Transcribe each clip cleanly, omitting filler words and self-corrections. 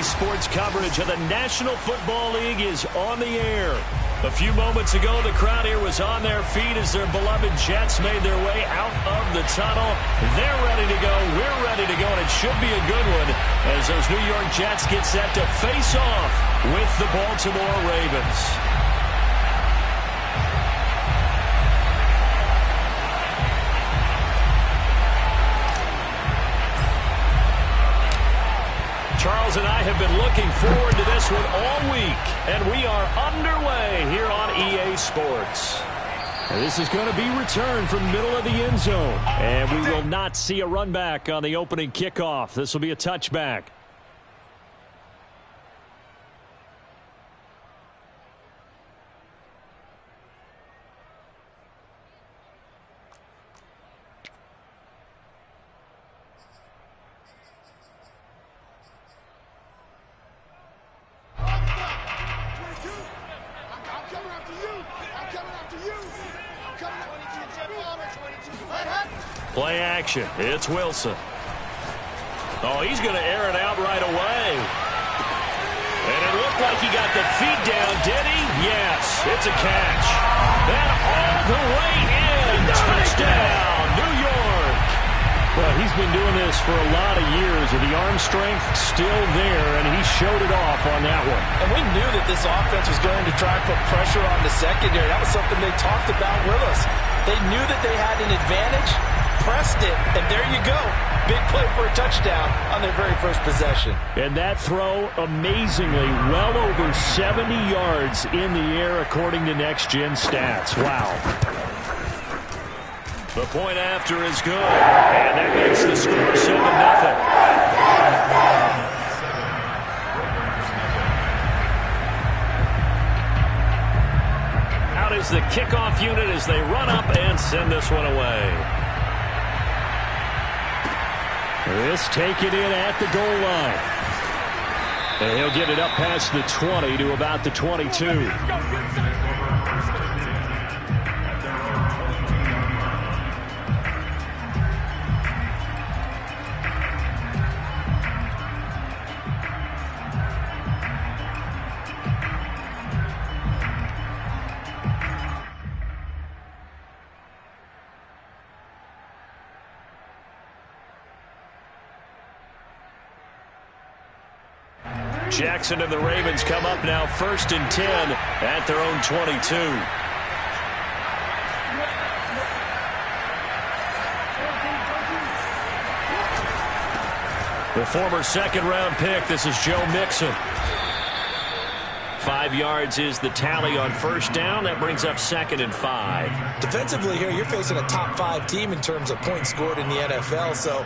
Sports coverage of the National Football League is on the air. A few moments ago, the crowd here was on their feet as their beloved Jets made their way out of the tunnel. They're ready to go. We're ready to go, and it should be a good one as those New York Jets get set to face off with the Baltimore Ravens. Charles and I have been looking forward to this one all week, and we are underway here on EA Sports. This is going to be returned from the middle of the end zone, and we will not see a run back on the opening kickoff. This will be a touchback. Play action. It's Wilson. Oh, he's going to air it out right away. And it looked like he got the feet down, did he? Yes, it's a catch. And all the way in. Touchdown, New York. Well, he's been doing this for a lot of years, and the arm strength still there, and he showed it off on that one. And we knew that this offense was going to try and put pressure on the secondary. That was something they talked about with us. They knew that they had an advantage, pressed it, and there you go. Big play for a touchdown on their very first possession. And that throw, amazingly, well over 70 yards in the air according to Next Gen Stats. Wow. The point after is good, and that makes the score 7-0. Out is the kickoff unit as they run up and send this one away. This taken in at the goal line. And he'll get it up past the 20 to about the 22. Jackson and the Ravens come up now 1st and 10 at their own 22. The former second-round pick, this is Joe Mixon. 5 yards is the tally on first down. That brings up 2nd and 5. Defensively here, you're facing a top 5 team in terms of points scored in the NFL. So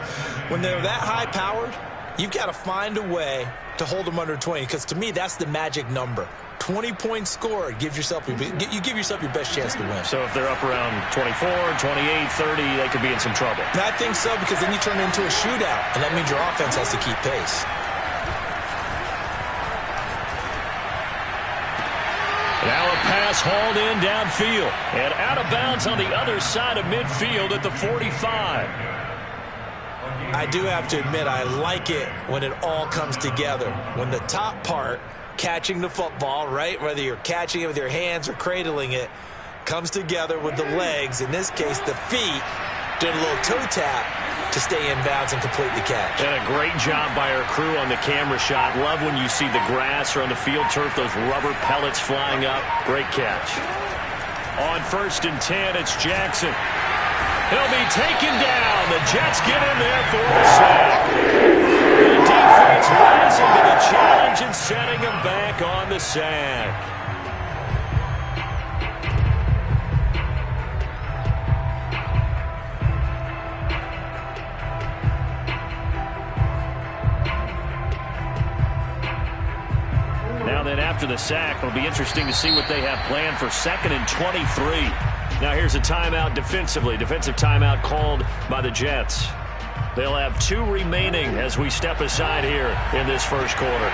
when they're that high-powered, you've got to find a way to hold them under 20, because to me, that's the magic number. 20 points scored, you give yourself your best chance to win. So if they're up around 24, 28, 30, they could be in some trouble. And I think so, because then you turn it into a shootout, and that means your offense has to keep pace. Now a pass hauled in downfield and out of bounds on the other side of midfield at the 45. I do have to admit, I like it when it all comes together. When the top part, catching the football, right, whether you're catching it with your hands or cradling it, comes together with the legs, in this case the feet, doing a little toe tap to stay in bounds and complete the catch. And a great job by our crew on the camera shot. Love when you see the grass or on the field turf, those rubber pellets flying up. Great catch. On 1st and 10, it's Jackson. He'll be taken down. The Jets get in there for the sack. The defense rising to the challenge and setting him back on the sack. Now then, after the sack, it'll be interesting to see what they have planned for 2nd and 23. Now here's a timeout defensively. Defensive timeout called by the Jets. They'll have 2 remaining as we step aside here in this first quarter.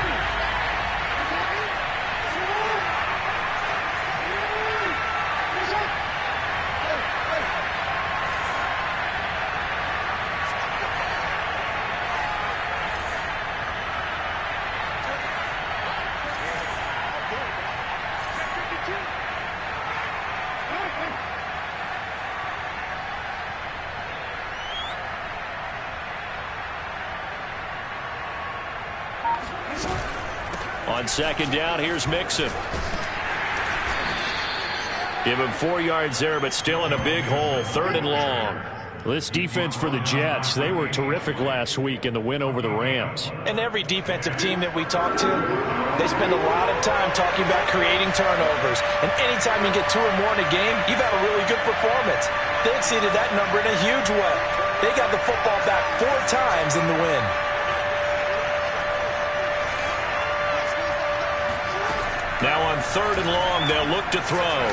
On second down, here's Mixon. Give him 4 yards there, but still in a big hole. 3rd and long. This defense for the Jets, they were terrific last week in the win over the Rams. And every defensive team that we talk to, they spend a lot of time talking about creating turnovers. And anytime you get 2 or more in a game, you've had a really good performance. They exceeded that number in a huge way. They got the football back 4 times in the win. Now on 3rd and long, they'll look to throw.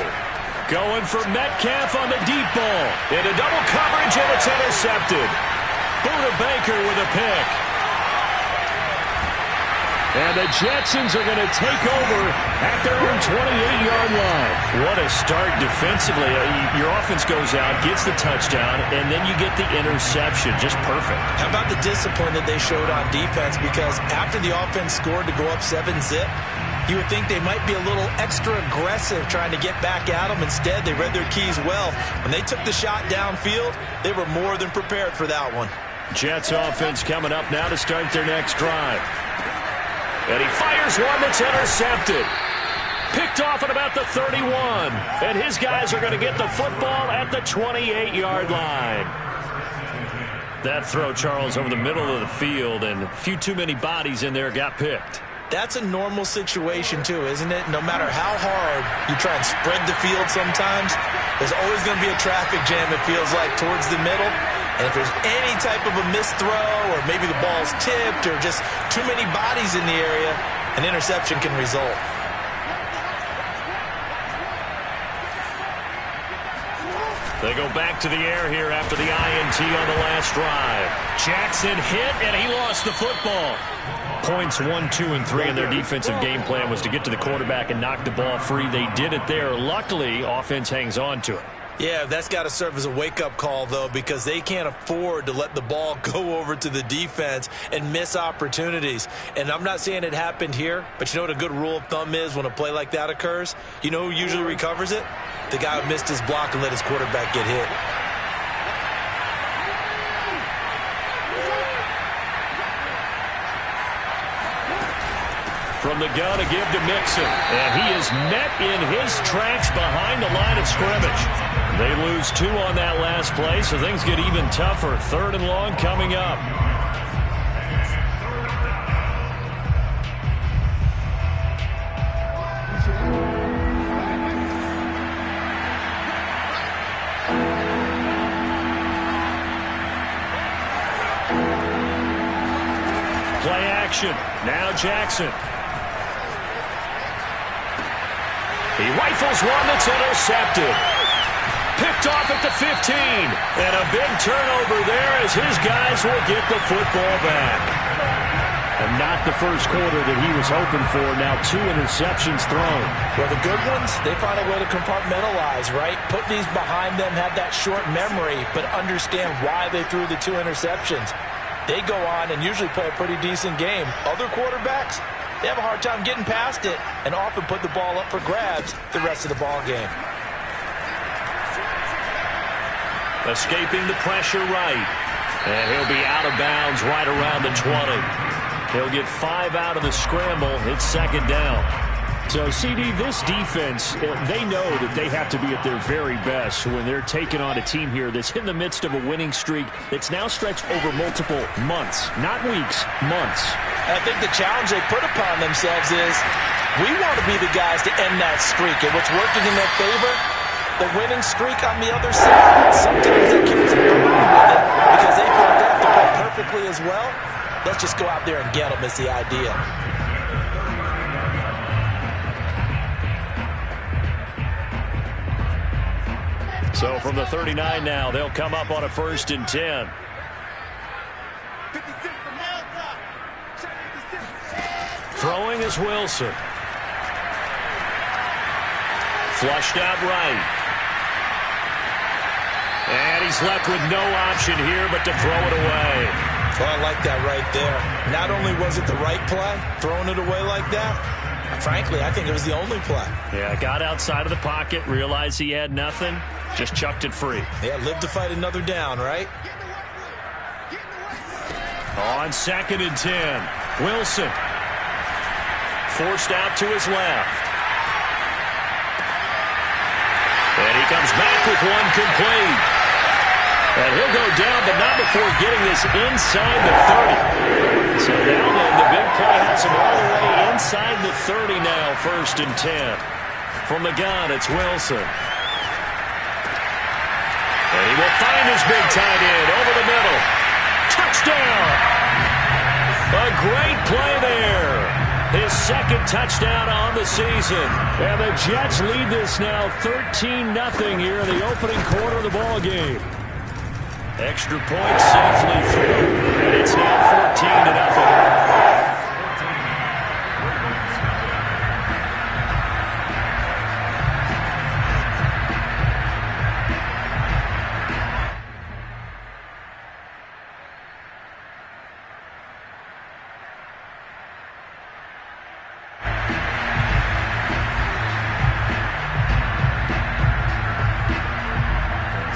Going for Metcalf on the deep ball. Into double coverage, and it's intercepted. Buda Baker with a pick. And the Jetsons are going to take over at their own 28-yard line. What a start defensively. Your offense goes out, gets the touchdown, and then you get the interception. Just perfect. How about the discipline that they showed on defense? Because after the offense scored to go up 7-zip, you would think they might be a little extra aggressive trying to get back at them. Instead, they read their keys well. When they took the shot downfield, they were more than prepared for that one. Jets offense coming up now to start their next drive. And he fires one that's intercepted. Picked off at about the 31. And his guys are going to get the football at the 28-yard line. That throw, Charles, over the middle of the field, and a few too many bodies in there got picked. That's a normal situation, too, isn't it? No matter how hard you try and spread the field sometimes, there's always going to be a traffic jam, it feels like, towards the middle. And if there's any type of a missed throw, or maybe the ball's tipped, or just too many bodies in the area, an interception can result. They go back to the air here after the INT on the last drive. Jackson hit, and he lost the football. Points 1, 2, and 3 in their defensive game plan was to get to the quarterback and knock the ball free. They did it there. Luckily, offense hangs on to it. Yeah, that's got to serve as a wake-up call, though, because they can't afford to let the ball go over to the defense and miss opportunities. And I'm not saying it happened here, but you know what a good rule of thumb is when a play like that occurs? You know who usually recovers it? The guy who missed his block and let his quarterback get hit. From the gun, a give to Mixon. And he is met in his tracks behind the line of scrimmage. They lose 2 on that last play, so things get even tougher. 3rd and long coming up. Play action. Now Jackson. He rifles one that's intercepted. Picked off at the 15. And a big turnover there as his guys will get the football back. And not the first quarter that he was hoping for. Now 2 interceptions thrown. Well, the good ones, they find a way to compartmentalize, right? Put these behind them, have that short memory, but understand why they threw the 2 interceptions. They go on and usually play a pretty decent game. Other quarterbacks, they have a hard time getting past it and often put the ball up for grabs the rest of the ball game. Escaping the pressure right. And he'll be out of bounds right around the 20. He'll get 5 out of the scramble. It's 2nd down. So, CD, this defense, they know that they have to be at their very best when they're taking on a team here that's in the midst of a winning streak that's now stretched over multiple months, not weeks, months. I think the challenge they put upon themselves is we want to be the guys to end that streak. And what's working in their favor, the winning streak on the other side. Sometimes it keeps them going with it because they feel like they have to play perfectly as well. Let's just go out there and get them is the idea. So from the 39 now, they'll come up on a 1st and 10. Throwing is Wilson. Flushed out right. And he's left with no option here but to throw it away. Well, I like that right there. Not only was it the right play, throwing it away like that, frankly, I think it was the only play. Yeah, got outside of the pocket, realized he had nothing, just chucked it free. Yeah, live to fight another down, right? On 2nd and 10, Wilson. forced out to his left. And he comes back with one complete. And he'll go down, but not before getting this inside the 30. So now then, the big play has him all the way inside the 30 now, 1st and 10. From the gun, it's Wilson. And he will find his big tight end over the middle. Touchdown! A great play there. His 2nd touchdown on the season. And the Jets lead this now 13-0 here in the opening quarter of the ball game. Extra point safely through. And it's now 14-0.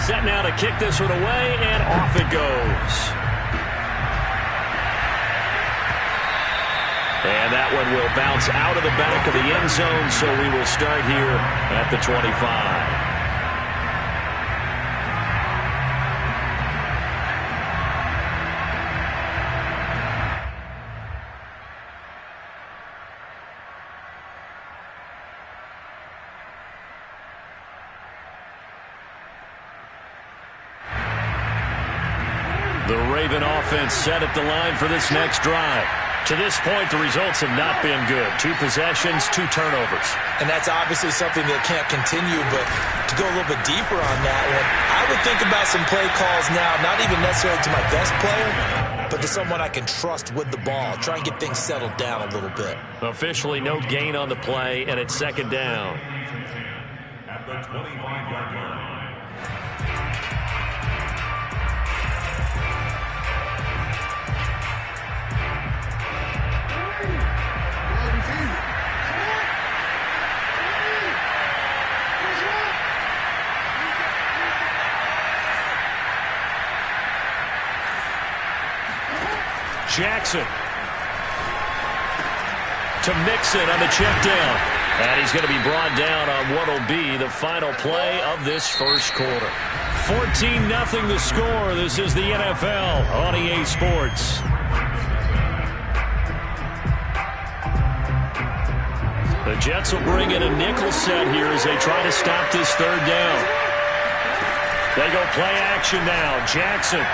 Set now to kick this one away, and off it goes. And that one will bounce out of the back of the end zone, so we will start here at the 25. The Raven offense set at the line for this next drive. To this point, the results have not been good. 2 possessions, 2 turnovers. And that's obviously something that can't continue, but to go a little bit deeper on that one, I would think about some play calls now, not even necessarily to my best player, but to someone I can trust with the ball. Try and get things settled down a little bit. Officially no gain on the play, and it's 2nd down. At the 25-yard line. Jackson to Mixon on the check down. And he's going to be brought down on what will be the final play of this first quarter. 14-0 the score. This is the NFL on EA Sports. The Jets will bring in a nickel set here as they try to stop this 3rd down. They go play action now. Jackson.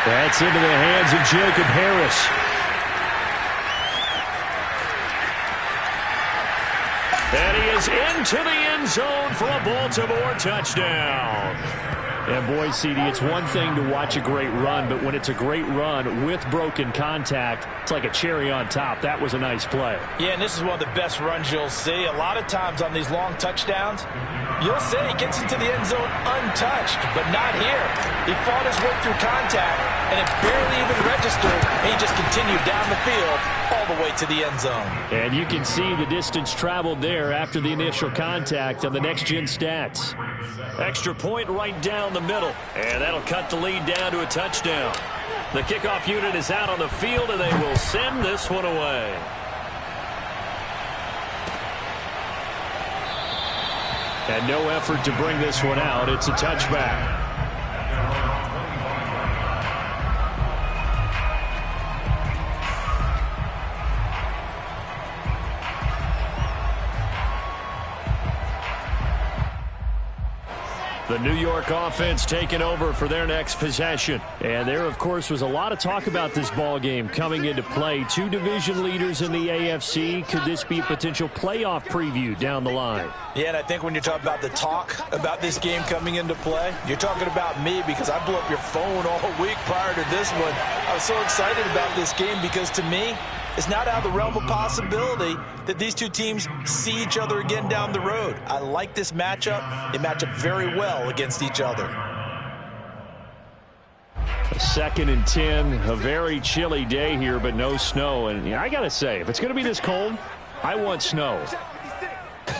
That's into the hands of Jacob Harris. And he is into the end zone for a Baltimore touchdown. And boy, CD, it's one thing to watch a great run, but when it's a great run with broken contact, it's like a cherry on top. That was a nice play. Yeah, and this is one of the best runs you'll see. A lot of times on these long touchdowns, you'll say he gets into the end zone untouched, but not here. He fought his way through contact, and it barely even registered, and he just continued down the field all the way to the end zone. And you can see the distance traveled there after the initial contact on the next-gen stats. Extra point right down the middle, and that'll cut the lead down to a touchdown. The kickoff unit is out on the field, and they will send this one away. And no effort to bring this one out. It's a touchback. The New York offense taking over for their next possession. And there, of course, was a lot of talk about this ball game coming into play. 2 division leaders in the AFC. Could this be a potential playoff preview down the line? Yeah, and I think when you're talking about the talk about this game coming into play, you're talking about me because I blew up your phone all week prior to this one. I was so excited about this game because to me, it's not out of the realm of possibility that these 2 teams see each other again down the road. I like this matchup. They match up very well against each other. A 2nd and 10, a very chilly day here, but no snow. And I got to say, if it's going to be this cold, I want snow.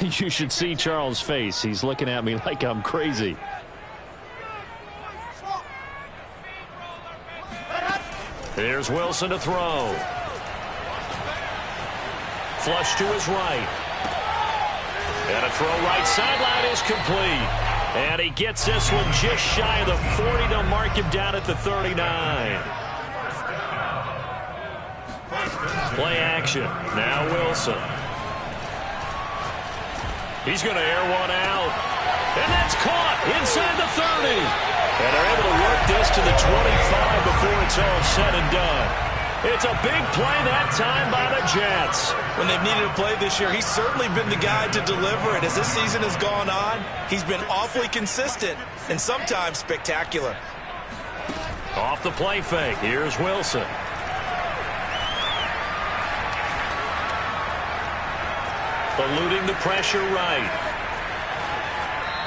You should see Charles' face. He's looking at me like I'm crazy. Here's Wilson to throw. Flush to his right. And a throw right sideline is complete. And he gets this one just shy of the 40. They'll mark him down at the 39. Play action. Now Wilson. He's going to air one out. And that's caught inside the 30. And they're able to work this to the 25 before it's all said and done. It's a big play that time by the Jets. When they've needed a play this year, he's certainly been the guy to deliver it. As this season has gone on, he's been awfully consistent and sometimes spectacular. Off the play fake, here's Wilson. Eluding the pressure right.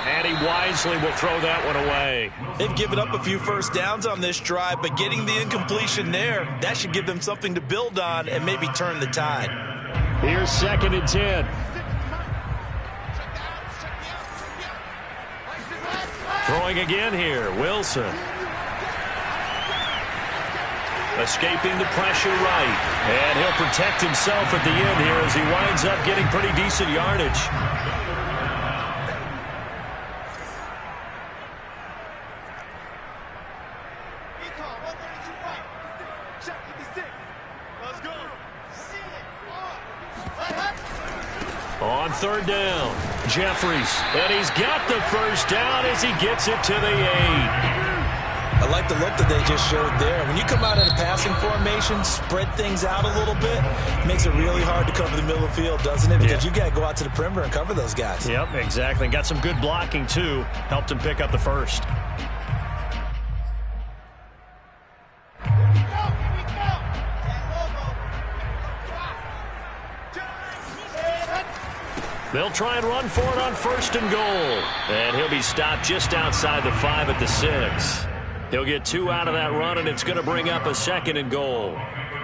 And he wisely will throw that one away. They've given up a few first downs on this drive, but getting the incompletion there, that should give them something to build on and maybe turn the tide. Here's 2nd and 10. Throwing again here, Wilson. Escaping the pressure right. And he'll protect himself at the end here as he winds up getting pretty decent yardage. On 3rd down, Jeffries, and he's got the first down as he gets it to the 8. I like the look that they just showed there. When you come out in a passing formation, spread things out a little bit, it makes it really hard to cover the middle of the field, doesn't it? Because you've got to go out to the perimeter and cover those guys. Yep, exactly. Got some good blocking, too. Helped him pick up the first. They'll try and run for it on 1st and goal. And he'll be stopped just outside the 5 at the 6. He'll get 2 out of that run, and it's going to bring up a 2nd and goal.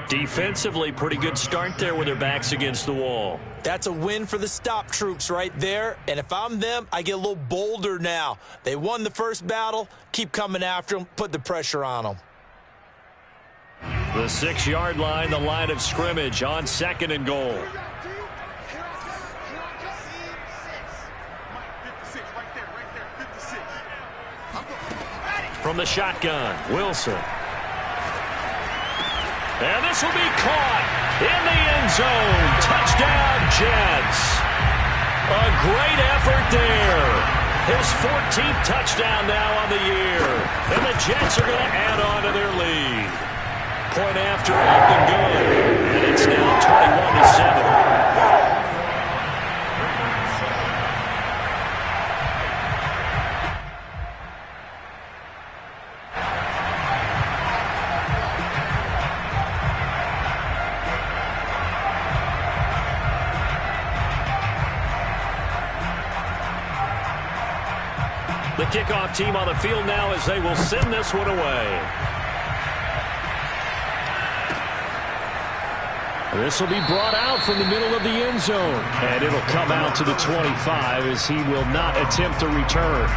Defensively, pretty good start there with their backs against the wall. That's a win for the stop troops right there. And if I'm them, I get a little bolder now. They won the first battle. Keep coming after them. Put the pressure on them. The 6-yard line, the line of scrimmage on 2nd and goal. From the shotgun, Wilson. And this will be caught in the end zone. Touchdown, Jets. A great effort there. His 14th touchdown now on the year. And the Jets are going to add on to their lead. Point after up and good. And it's now 21-7. The kickoff team on the field now as they will send this one away. This will be brought out from the middle of the end zone. And it'll come out to the 25 as he will not attempt a return.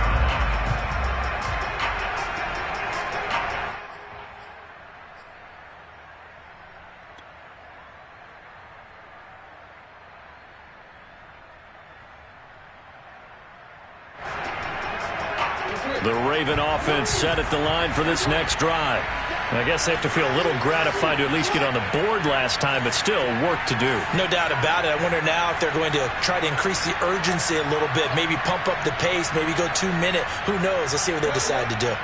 The Raven offense set at the line for this next drive. I guess they have to feel a little gratified to at least get on the board last time, but still work to do. No doubt about it. I wonder now if they're going to try to increase the urgency a little bit, maybe pump up the pace, maybe go 2-minute. Who knows? Let's see what they decide to do.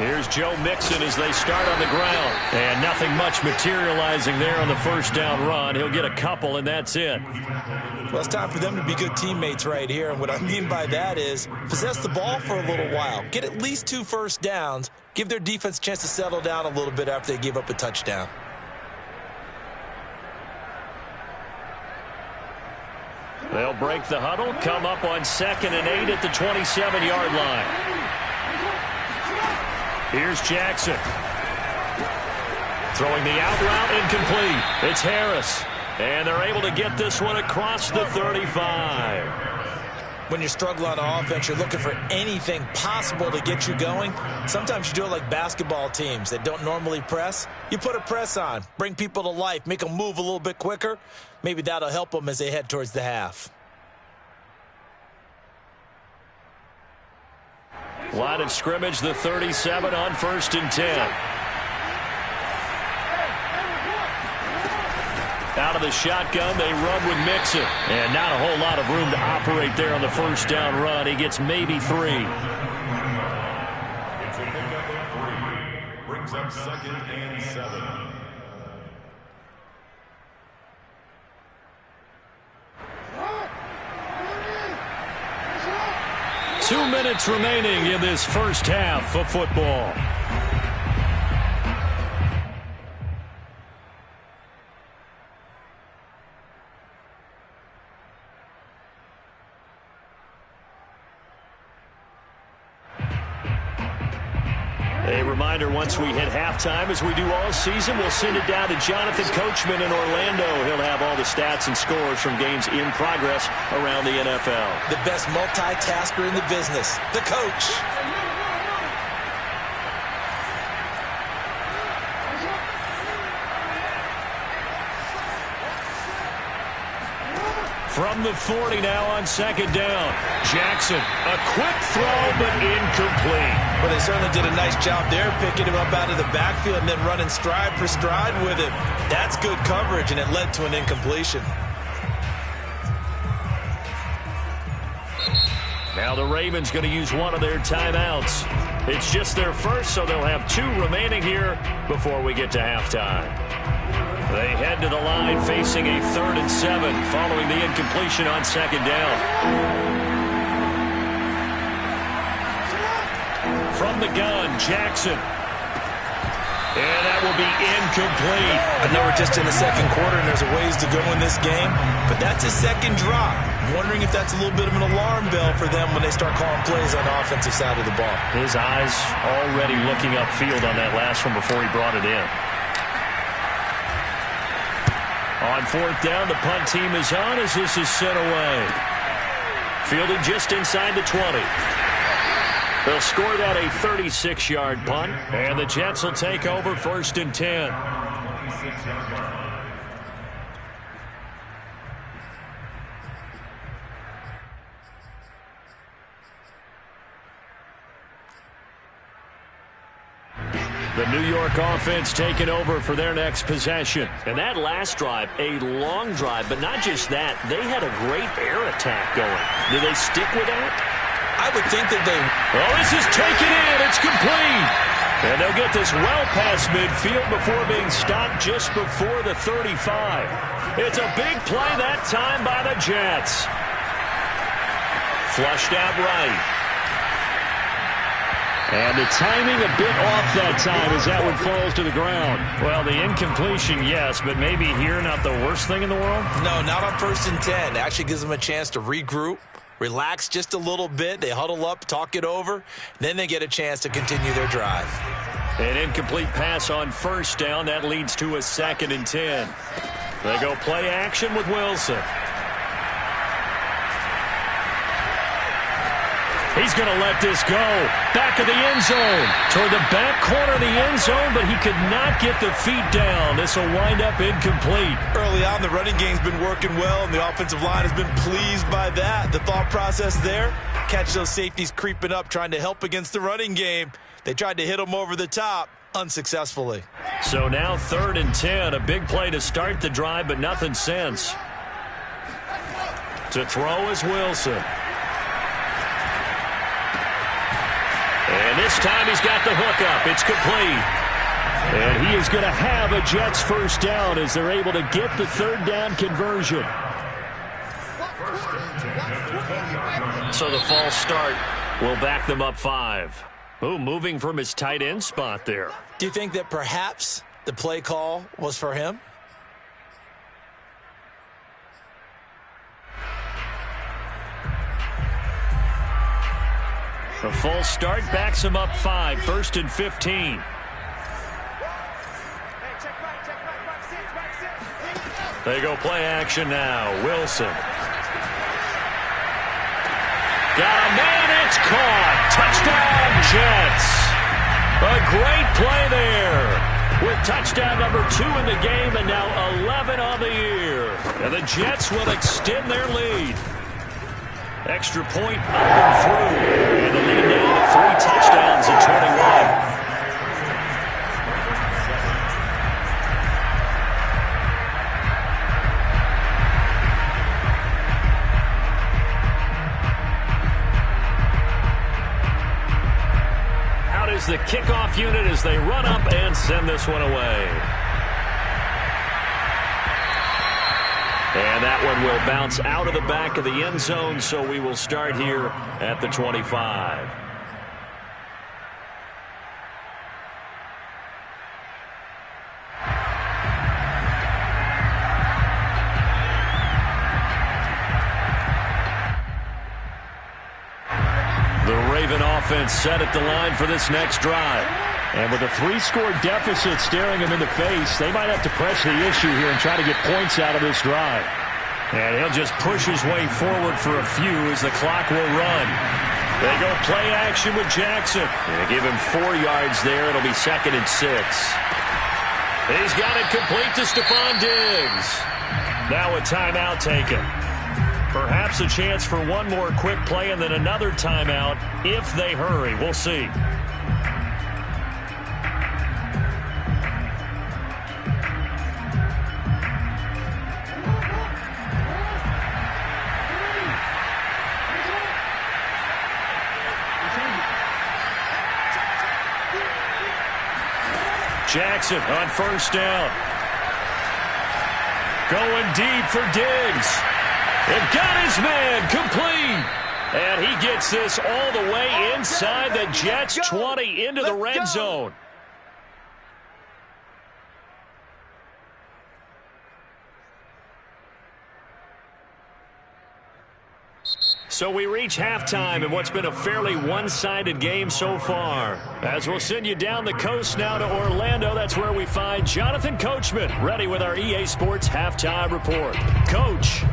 Here's Joe Mixon as they start on the ground. And nothing much materializing there on the first down run. He'll get a couple, and that's it. Well, it's time for them to be good teammates right here. And what I mean by that is possess the ball for a little while. Get at least 2 first downs. Give their defense a chance to settle down a little bit after they give up a touchdown. They'll break the huddle, come up on 2nd and 8 at the 27-yard line. Here's Jackson. Throwing the out route incomplete. It's Harris. And they're able to get this one across the 35. When you're struggling on offense, you're looking for anything possible to get you going. Sometimes you do it like basketball teams that don't normally press. You put a press on, bring people to life, make them move a little bit quicker. Maybe that'll help them as they head towards the half. Line of scrimmage, the 37 on 1st and 10. Out of the shotgun, they run with Mixon. And not a whole lot of room to operate there on the first down run. He gets maybe 3. It's a pickup of 3. Brings up 2nd and 7. Two minutes remaining in this first half of football. A reminder, once we hit halftime, as we do all season, we'll send it down to Jonathan Coachman in Orlando. He'll have all the stats and scores from games in progress around the NFL. The best multitasker in the business, the coach. From the 40 now on 2nd down. Jackson, a quick throw, but incomplete. Well, they certainly did a nice job there, picking him up out of the backfield and then running stride for stride with him. That's good coverage, and it led to an incompletion. Now the Ravens going to use one of their timeouts. It's just their first, so they'll have 2 remaining here before we get to halftime. They head to the line facing a 3rd and 7 following the incompletion on 2nd down. From the gun, Jackson. And that will be incomplete. I know we're just in the 2nd quarter and there's a ways to go in this game, but that's his 2nd drop. I'm wondering if that's a little bit of an alarm bell for them when they start calling plays on the offensive side of the ball. His eyes already looking upfield on that last one before he brought it in. On 4th down, the punt team is on as this is sent away. Fielded just inside the 20. They'll score that a 36-yard punt, and the Jets will take over 1st and 10. The New York offense taking over for their next possession. And that last drive, a long drive, but not just that. They had a great air attack going. Do they stick with that? I would think that they... Oh, this is taken in. It's complete. And they'll get this well past midfield before being stopped just before the 35. It's a big play that time by the Jets. Flushed out right. And the timing a bit off that time as that one falls to the ground. Well, the incompletion, yes, but maybe here not the worst thing in the world? No, not on 1st and 10. It actually gives them a chance to regroup, relax just a little bit. They huddle up, talk it over. Then they get a chance to continue their drive. An incomplete pass on 1st down. That leads to a 2nd and 10. They go play action with Wilson. He's going to let this go. Back of the end zone. Toward the back corner of the end zone, but he could not get the feet down. This will wind up incomplete. Early on, the running game's been working well, and the offensive line has been pleased by that. The thought process there, catch those safeties creeping up, trying to help against the running game. They tried to hit them over the top, unsuccessfully. So now 3rd and 10. A big play to start the drive, but nothing since. To throw is Wilson. And this time he's got the hook up. It's complete. And he is going to have a Jets 1st down as they're able to get the 3rd down conversion. So the false start will back them up 5. Ooh, moving from his tight end spot there. Do you think that perhaps the play call was for him? The false start backs him up 5, 1st and 15. They go play action now. Wilson. Got a man, it's caught. Touchdown, Jets. A great play there. With touchdown number 2 in the game and now 11 on the year. And the Jets will extend their lead. Extra point up and through. And the lead now 3 touchdowns in 21. Is the kickoff unit as they run up and send this one away. And that one will bounce out of the back of the end zone, so we will start here at the 25. Offense set at the line for this next drive. And with a 3-score deficit staring them in the face, they might have to press the issue here and try to get points out of this drive. And he'll just push his way forward for a few as the clock will run. They go play action with Jackson. They give him 4 yards there. It'll be 2nd and 6. He's got it complete to Stephon Diggs. Now a timeout taken. Perhaps a chance for one more quick play and then another timeout if they hurry. We'll see. Jackson on first down. Going deep for Diggs. And got his man complete. And he gets this all the way inside the Jets' 20 into the red zone. So we reach halftime in what's been a fairly one-sided game so far. As we'll send you down the coast now to Orlando, that's where we find Jonathan Coachman, ready with our EA Sports Halftime Report. Coach.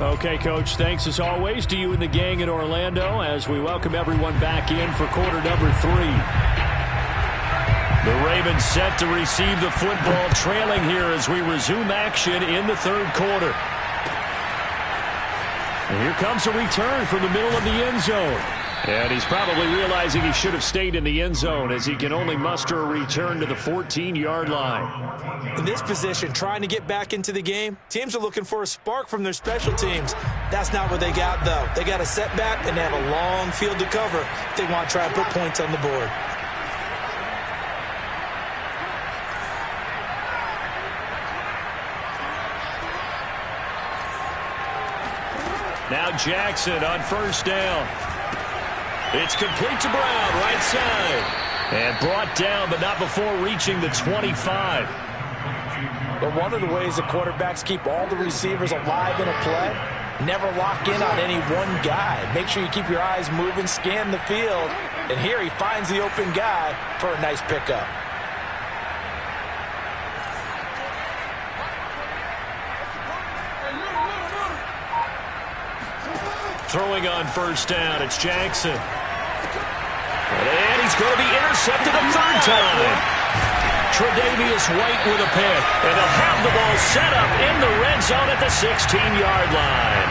Okay, Coach, thanks as always to you and the gang in Orlando as we welcome everyone back in for quarter number 3. The Ravens set to receive the football, trailing here as we resume action in the third quarter. And here comes a return from the middle of the end zone. And he's probably realizing he should have stayed in the end zone as he can only muster a return to the 14-yard line. In this position, trying to get back into the game, teams are looking for a spark from their special teams. That's not what they got, though. They got a setback, and they have a long field to cover if they want to try and put points on the board. Now Jackson on first down. It's complete to Brown, right side. And brought down, but not before reaching the 25. But one of the ways the quarterbacks keep all the receivers alive in a play, never lock in on any one guy. Make sure you keep your eyes moving, scan the field. And here he finds the open guy for a nice pickup. Throwing on first down, it's Jackson. And he's going to be intercepted a third time. Tre'Davious White with a pick. And they'll have the ball set up in the red zone at the 16-yard line.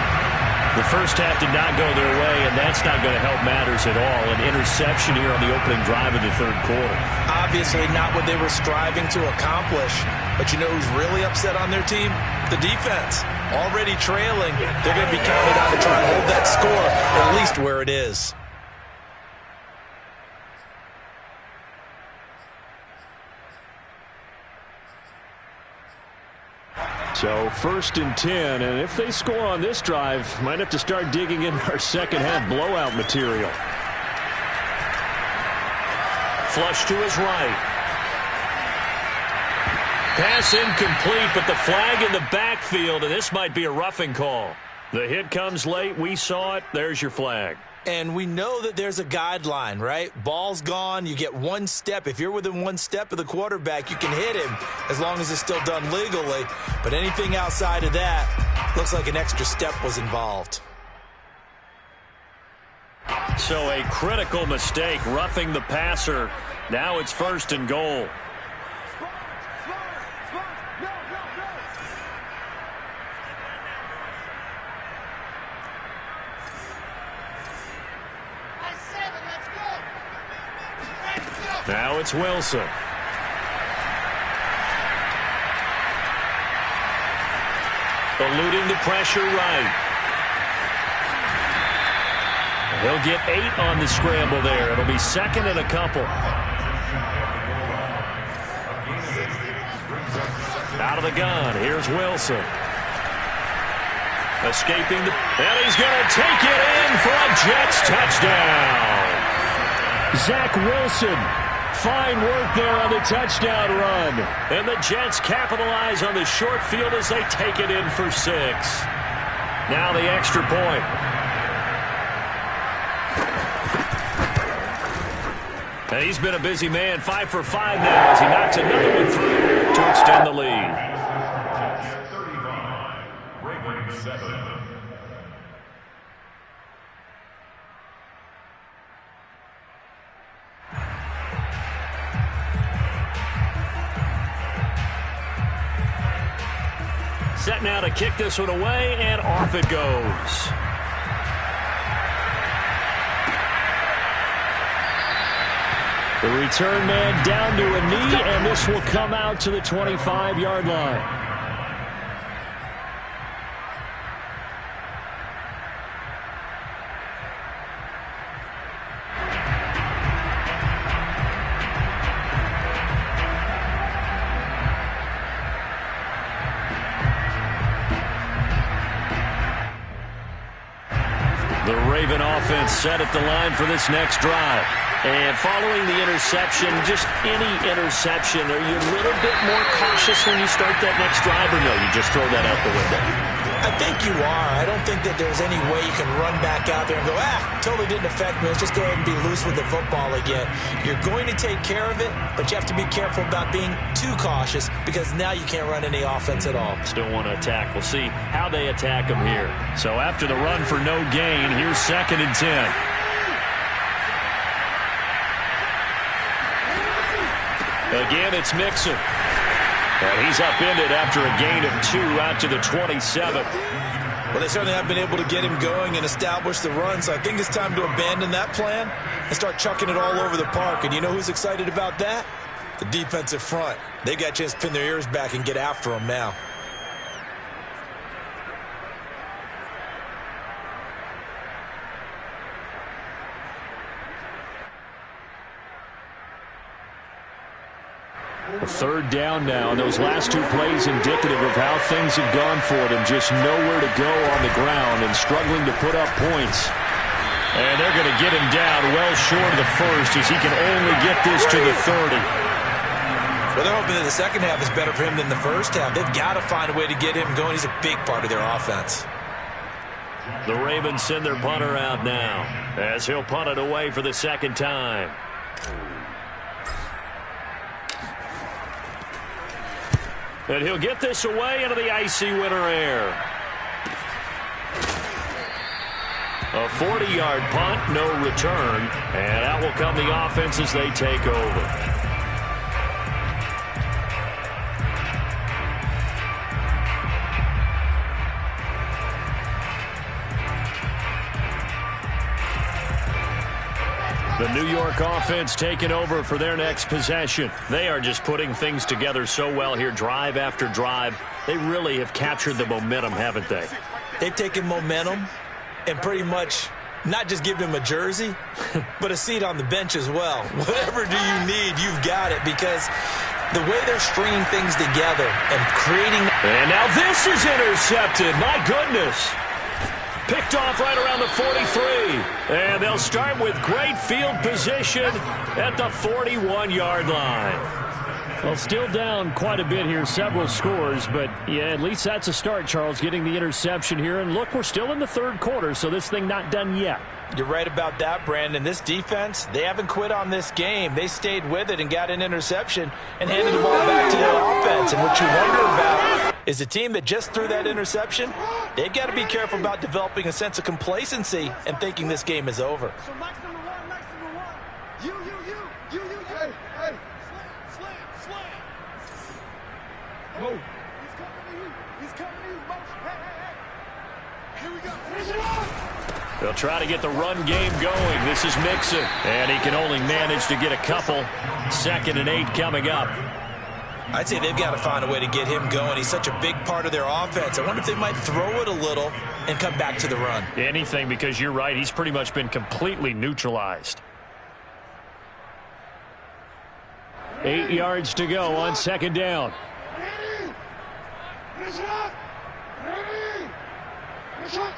The first half did not go their way, and that's not going to help matters at all. An interception here on the opening drive of the third quarter. Obviously not what they were striving to accomplish. But you know who's really upset on their team? The defense. Already trailing. They're going to be counted on to try and hold that score at least where it is. So 1st and 10, and if they score on this drive, might have to start digging in our second half blowout material. Flush to his right. Pass incomplete, but the flag in the backfield, and this might be a roughing call. The hit comes late. We saw it. There's your flag. And we know that there's a guideline, right? Ball's gone. You get one step. If you're within one step of the quarterback, you can hit him as long as it's still done legally. But anything outside of that, looks like an extra step was involved. So a critical mistake, roughing the passer. Now it's 1st and goal. Now it's Wilson. Eluding the pressure right. He'll get 8 on the scramble there. It'll be 2nd and a couple. Out of the gun. Here's Wilson. Escaping the... And he's going to take it in for a Jets touchdown. Zach Wilson. Fine work there on the touchdown run. And the Jets capitalize on the short field as they take it in for 6. Now the extra point. And he's been a busy man. 5 for 5 now as he knocks another one through to extend the lead. 35, Ravens 7. Set now to kick this one away, and off it goes. The return man down to a knee, and this will come out to the 25-yard line. The Raven offense set at the line for this next drive. And following the interception, just any interception, are you a little bit more cautious when you start that next drive, or no, you just throw that out the window? I think you are. I don't think that there's any way you can run back out there and go, totally didn't affect me. Let's just go ahead and be loose with the football again. You're going to take care of it, but you have to be careful about being too cautious because now you can't run any offense at all. Still want to attack. We'll see how they attack them here. So after the run for no gain, here's 2nd and 10. Again, it's Mixon. And he's upended after a gain of 2 out to the 27. Well, they certainly have been able to get him going and establish the run, so I think it's time to abandon that plan and start chucking it all over the park. And you know who's excited about that? The defensive front. They got a chance to pin their ears back and get after him now. A 3rd down now, and those last 2 plays indicative of how things have gone for them. Just nowhere to go on the ground and struggling to put up points. And they're going to get him down well short of the first as he can only get this to the 30. Well, they're hoping that the second half is better for him than the first half. They've got to find a way to get him going. He's a big part of their offense. The Ravens send their punter out now as he'll punt it away for the 2nd time. And he'll get this away into the icy winter air. A 40-yard punt, no return. And out will come the offense as they take over. The New York offense taking over for their next possession. They are just putting things together so well here, drive after drive. They really have captured the momentum, haven't they? They've taken momentum and pretty much not just given him a jersey, but a seat on the bench as well. Whatever do you need, you've got it, because the way they're stringing things together and creating... And now this is intercepted. My goodness. Picked off right around the 43. And they'll start with great field position at the 41-yard line. Well, still down quite a bit here, several scores, but yeah, at least that's a start, Charles, getting the interception here. And look, we're still in the third quarter, so this thing not done yet. You're right about that, Brandon. This defense, they haven't quit on this game. They stayed with it and got an interception and handed the ball back to their offense. And what you wonder about is a team that just threw that interception, they've got to be careful about developing a sense of complacency and thinking this game is over. So Mike's number one, Mike's number one. You. Hey. Slam. Whoa. He's coming to you. Motion. Hey. Here we go. Finish it off. They'll try to get the run game going. This is Mixon, and he can only manage to get a couple. 2nd and 8 coming up. I'd say they've got to find a way to get him going. He's such a big part of their offense. I wonder if they might throw it a little and come back to the run. Anything, because you're right. He's pretty much been completely neutralized. 8 yards to go on 2nd down. Ready. Finish it up. Ready. Finish it.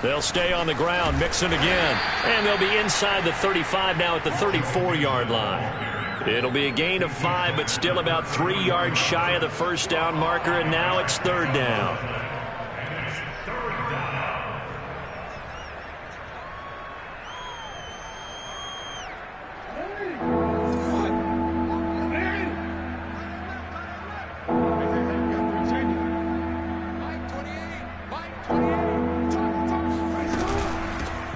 They'll stay on the ground. Mixon again. And they'll be inside the 35 now at the 34-yard line. It'll be a gain of 5, but still about 3 yards shy of the first down marker, and now it's 3rd down.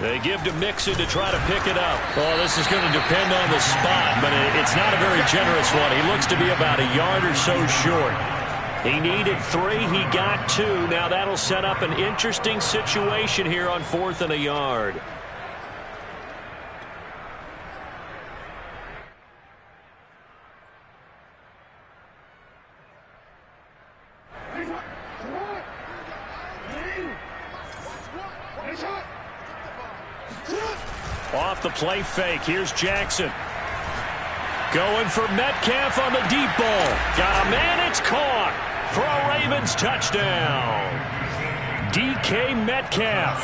They give to Mixon to try to pick it up. Oh, this is going to depend on the spot, but it's not a very generous one. He looks to be about a yard or so short. He needed 3. He got 2. Now that'll set up an interesting situation here on 4th and a yard. Off the play fake. Here's Jackson. Going for Metcalf on the deep ball. Got a man. It's caught for a Ravens touchdown. DK Metcalf.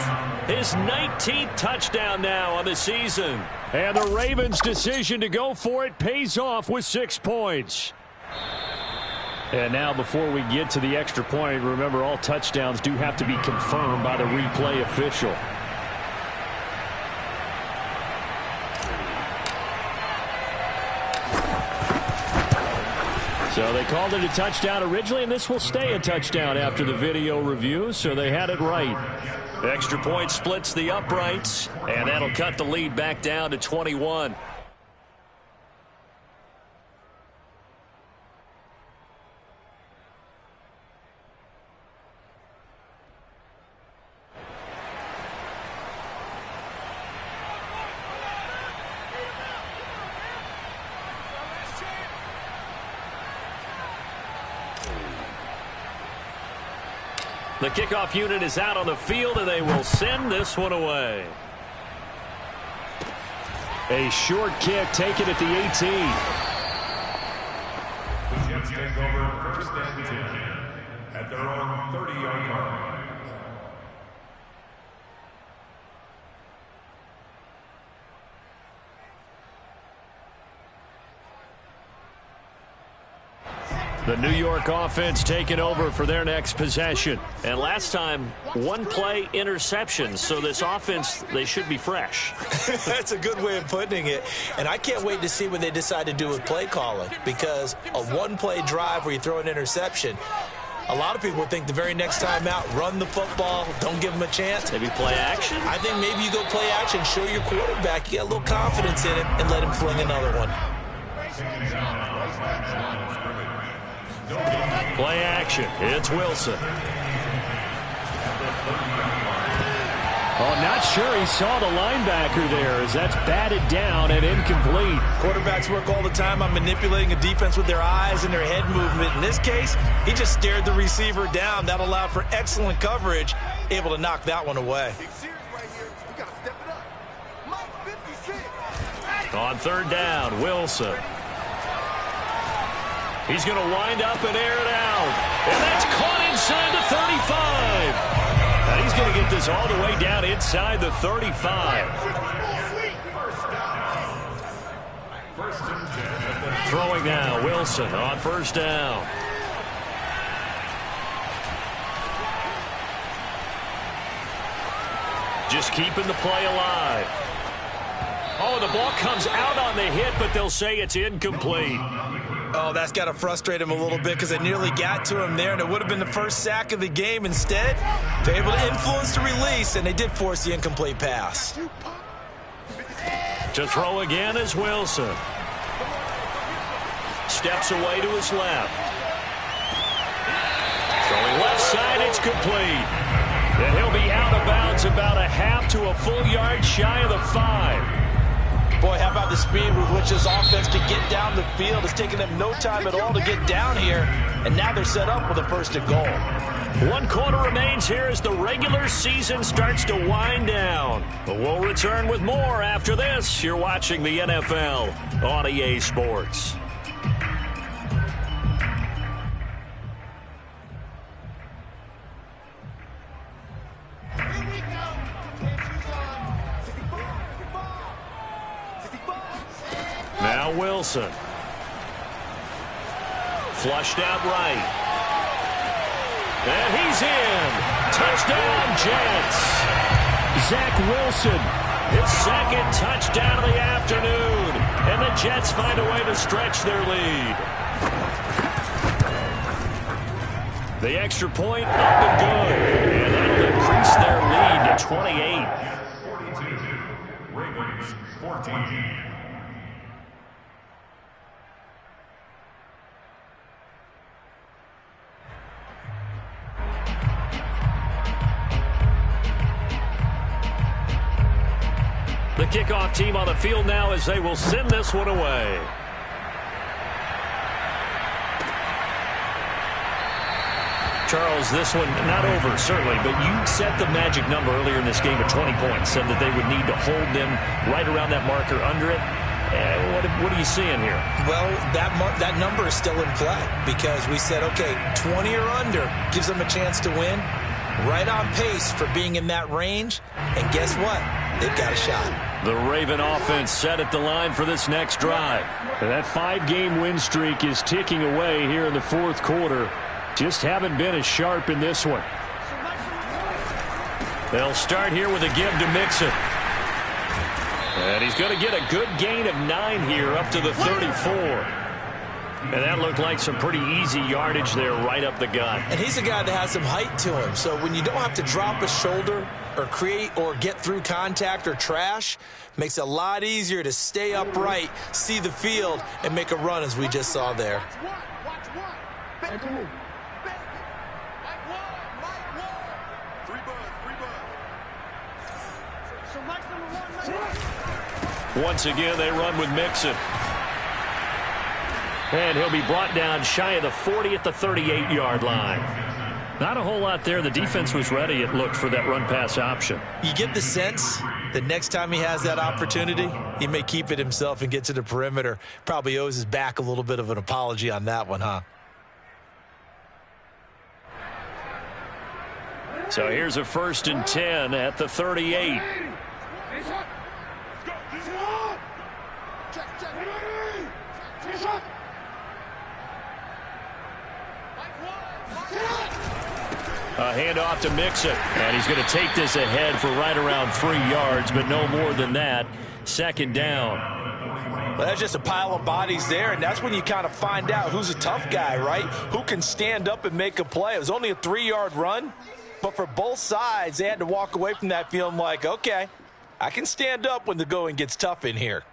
His 19th touchdown now on the season. And the Ravens' decision to go for it pays off with 6 points. And now before we get to the extra point, remember all touchdowns do have to be confirmed by the replay official. So they called it a touchdown originally, and this will stay a touchdown after the video review, so they had it right. Extra point splits the uprights, and that'll cut the lead back down to 21. The kickoff unit is out on the field, and they will send this one away. A short kick taken at the 18. The Jets take over 1st and 10 at their own 30-yard line. The New York offense taking over for their next possession. And last time, 1-play interception. So this offense, they should be fresh. That's a good way of putting it. And I can't wait to see what they decide to do with play calling. Because a 1-play drive where you throw an interception, a lot of people would think the very next time out, run the football, don't give them a chance. Maybe play action? I think maybe you go play action, show your quarterback you got a little confidence in him, and let him fling another one. Play action. It's Wilson. Oh, not sure he saw the linebacker there as that's batted down and incomplete. Quarterbacks work all the time on manipulating a defense with their eyes and their head movement. In this case, he just stared the receiver down. That allowed for excellent coverage, able to knock that one away. On 3rd down, Wilson. He's going to wind up and air it out. And that's caught inside the 35. And he's going to get get this all the way down inside the 35. Throwing now, Wilson on first down. Just keeping the play alive. Oh, the ball comes out on the hit, but they'll say it's incomplete. Oh, that's got to frustrate him a little bit because they nearly got to him there, and it would have been the first sack of the game. Instead, they're able to influence the release, and they did force the incomplete pass. To throw again is Wilson. Steps away to his left. Throwing left side, it's complete. And he'll be out of bounds about a half to a full yard shy of the 5. Boy, how about the speed with which this offense can get down the field? It's taken them no time at all to get down here, and now they're set up with a first and goal. 1 quarter remains here as the regular season starts to wind down. But we'll return with more after this. You're watching the NFL on EA Sports. Now Wilson. Flushed out right. And he's in. Touchdown, Jets. Zach Wilson, his second touchdown of the afternoon. And the Jets find a way to stretch their lead. The extra point up and good. And that'll increase their lead to 28. 42. Ravens 14. The kickoff team on the field now as they will send this one away. Charles, this one not over, certainly, but you set the magic number earlier in this game at 20 points, said that they would need to hold them right around that marker under it. What are you seeing here? Well, that number is still in play because we said, okay, 20 or under gives them a chance to win. Right on pace for being in that range. And guess what? They've got a shot. The Raven offense set at the line for this next drive. That 5-game win streak is ticking away here in the fourth quarter. Just haven't been as sharp in this one. They'll start here with a give to Mixon. And he's going to get a good gain of 9 here up to the 34. And that looked like some pretty easy yardage there right up the gut. And he's a guy that has some height to him. So when you don't have to drop a shoulder or create or get through contact or trash, makes it a lot easier to stay upright, see the field, and make a run as we just saw there. Once again, they run with Mixon. And he'll be brought down shy of the 40 at the 38-yard line. Not a whole lot there. The defense was ready, it looked, for that run-pass option. You get the sense that next time he has that opportunity, he may keep it himself and get to the perimeter. Probably owes his back a little bit of an apology on that one, huh? So here's a 1st and 10 at the 38. A handoff to Mixon, and he's going to take this ahead for right around 3 yards, but no more than that. 2nd down. Well, that's just a pile of bodies there, and that's when you kind of find out who's a tough guy, right? Who can stand up and make a play. It was only a 3-yard run, but for both sides, they had to walk away from that feeling like, okay, I can stand up when the going gets tough in here.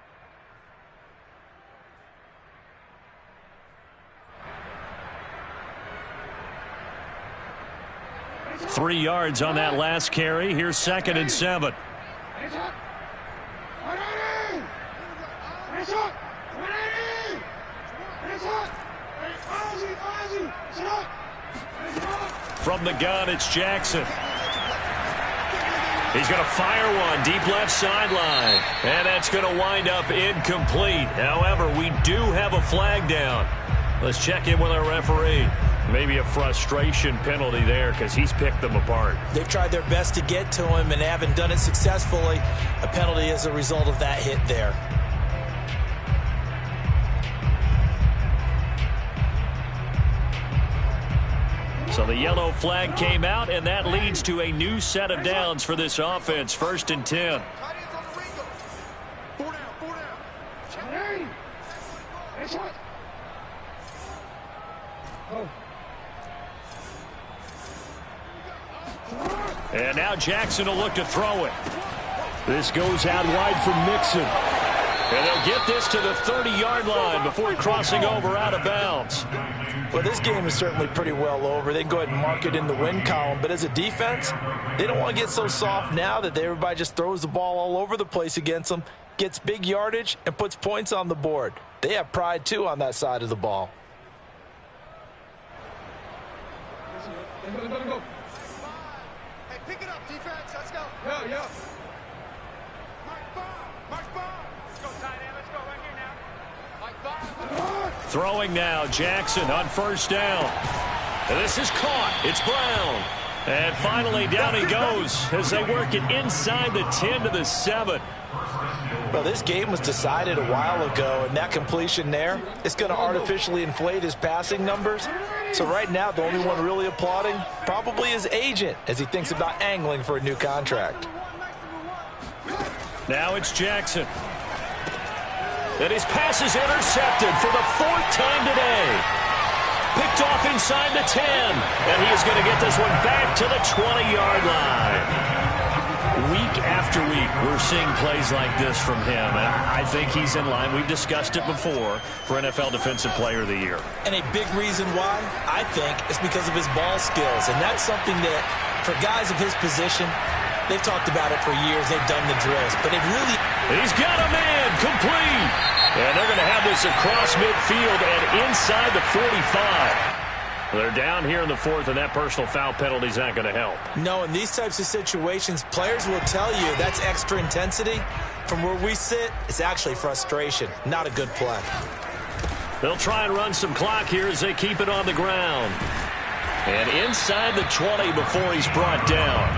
Three yards on that last carry. Here's 2nd and 7. From the gun, it's Jackson. He's going to fire one deep left sideline. And that's going to wind up incomplete. However, we do have a flag down. Let's check in with our referee. Maybe a frustration penalty there because he's picked them apart. They've tried their best to get to him and haven't done it successfully. A penalty as a result of that hit there. So the yellow flag came out, and that leads to a new set of downs for this offense. 1st and 10. And now Jackson will look to throw it. This goes out wide for Mixon. And they'll get this to the 30-yard line before crossing over out of bounds. Well, this game is certainly pretty well over. They can go ahead and mark it in the win column. But as a defense, they don't want to get so soft now that everybody just throws the ball all over the place against them, gets big yardage, and puts points on the board. They have pride, too, on that side of the ball. Hey, pick it up, defense. Let's go. Yeah. Mark Bond. Let's go, tight end. Let's go right here now. Mike Bond. Throwing now, Jackson on 1st down. And this is caught. It's Brown. And finally, down he goes as they work it inside the 10 to the 7. Well, this game was decided a while ago, and that completion there is going to artificially inflate his passing numbers. So right now, the only one really applauding probably his agent as he thinks about angling for a new contract. Now it's Jackson. And his pass is intercepted for the 4th time today. Picked off inside the 10. And he is going to get this one back to the 20-yard line. Week after week, we're seeing plays like this from him. And I think he's in line. We've discussed it before for NFL Defensive Player of the Year. And a big reason why, I think, is because of his ball skills. And that's something that, for guys of his position, they've talked about it for years. They've done the drills. But they've really... He's got a man complete. And they're going to have this across midfield and inside the 45. They're down here in the 4th, and that personal foul penalty is not going to help. No, in these types of situations, players will tell you that's extra intensity. From where we sit, it's actually frustration. Not a good play. They'll try and run some clock here as they keep it on the ground. And inside the 20 before he's brought down.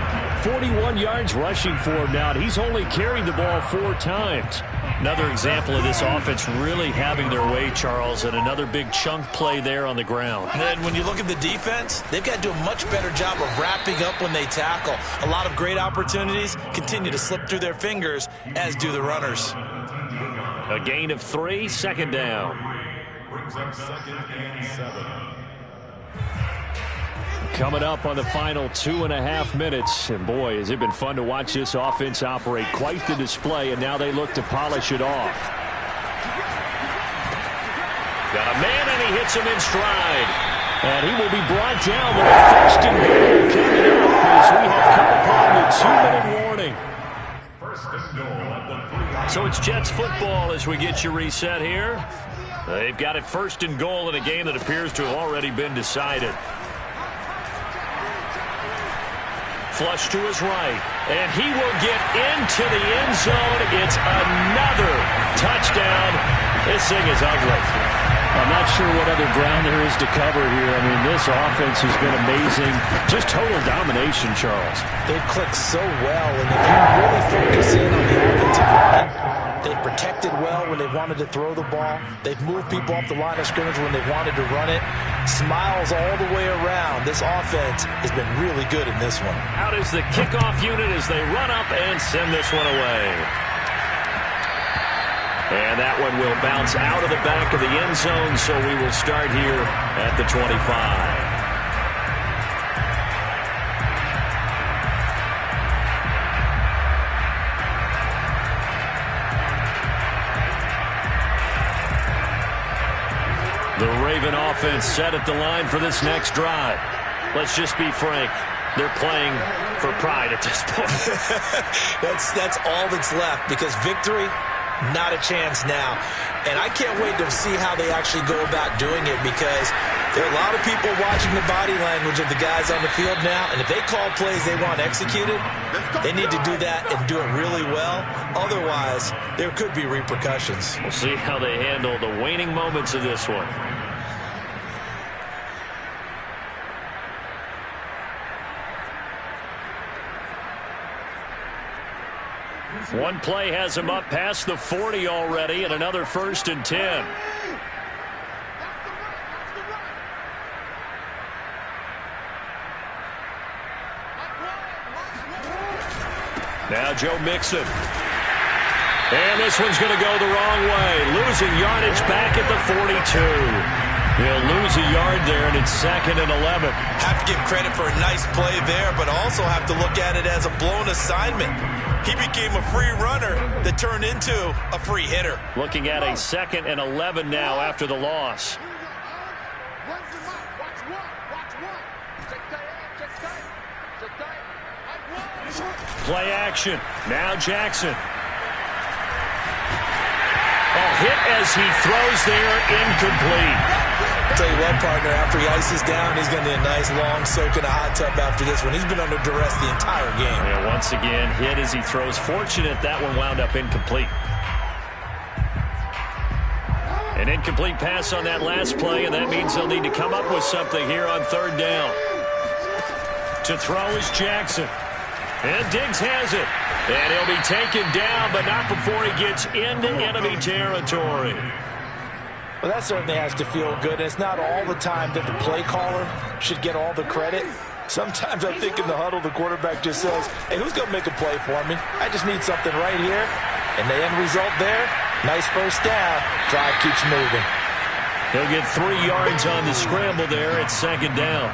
41 yards rushing for him now, and he's only carried the ball 4 times. Another example of this offense really having their way, Charles, and another big chunk play there on the ground. And then when you look at the defense, they've got to do a much better job of wrapping up when they tackle. A lot of great opportunities continue to slip through their fingers, as do the runners. A gain of 3, 2nd down. Brings up 2nd and 7. Coming up on the final 2.5 minutes. And boy, has it been fun to watch this offense operate. Quite the display, and now they look to polish it off. Got a man, and he hits him in stride. And he will be brought down with a 1st and goal coming up as we have come upon the 2-minute warning. 1st and goal at the 3. So it's Jets football as we get you reset here. They've got it 1st and goal in a game that appears to have already been decided. Flush to his right, and he will get into the end zone. It's another touchdown. This thing is ugly. I'm not sure what other ground there is to cover here. I mean, this offense has been amazing. Just total domination, Charles. They've clicked so well, and they can really focus in on the offensive line. They've protected well when they wanted to throw the ball. They've moved people off the line of scrimmage when they wanted to run it. Smiles all the way around. This offense has been really good in this one. Out is the kickoff unit as they run up and send this one away. And that one will bounce out of the back of the end zone, so we will start here at the 25. The Raven offense set at the line for this next drive. Let's just be frank. They're playing for pride at this point. That's all that's left, because victory, not a chance now. And I can't wait to see how they actually go about doing it, because there are a lot of people watching the body language of the guys on the field now, and if they call plays they want executed, they need to do that and do it really well. Otherwise, there could be repercussions. We'll see how they handle the waning moments of this one. One play has him up past the 40 already, and another 1st and 10. Now Joe Mixon. And this one's going to go the wrong way. Losing yardage back at the 42. He'll lose a yard there, and it's 2nd and 11. Have to give credit for a nice play there, but also have to look at it as a blown assignment. He became a free runner that turned into a free hitter. Looking at a 2nd and 11 now after the loss. Play action. Now Jackson. Hit as he throws there, incomplete. Tell you what, partner, after he ices down, he's going to need a nice long soak in a hot tub after this one. He's been under duress the entire game. Yeah, once again, hit as he throws. Fortunate that one wound up incomplete. An incomplete pass on that last play, and that means they'll need to come up with something here on 3rd down. To throw is Jackson. And Diggs has it. And he'll be taken down, but not before he gets into enemy territory. Well, that certainly has to feel good. And it's not all the time that the play caller should get all the credit. Sometimes I think in the huddle, the quarterback just says, hey, who's going to make a play for me? I just need something right here. And the end result there, nice 1st down. Drive keeps moving. He'll get 3 yards on the scramble there at 2nd down.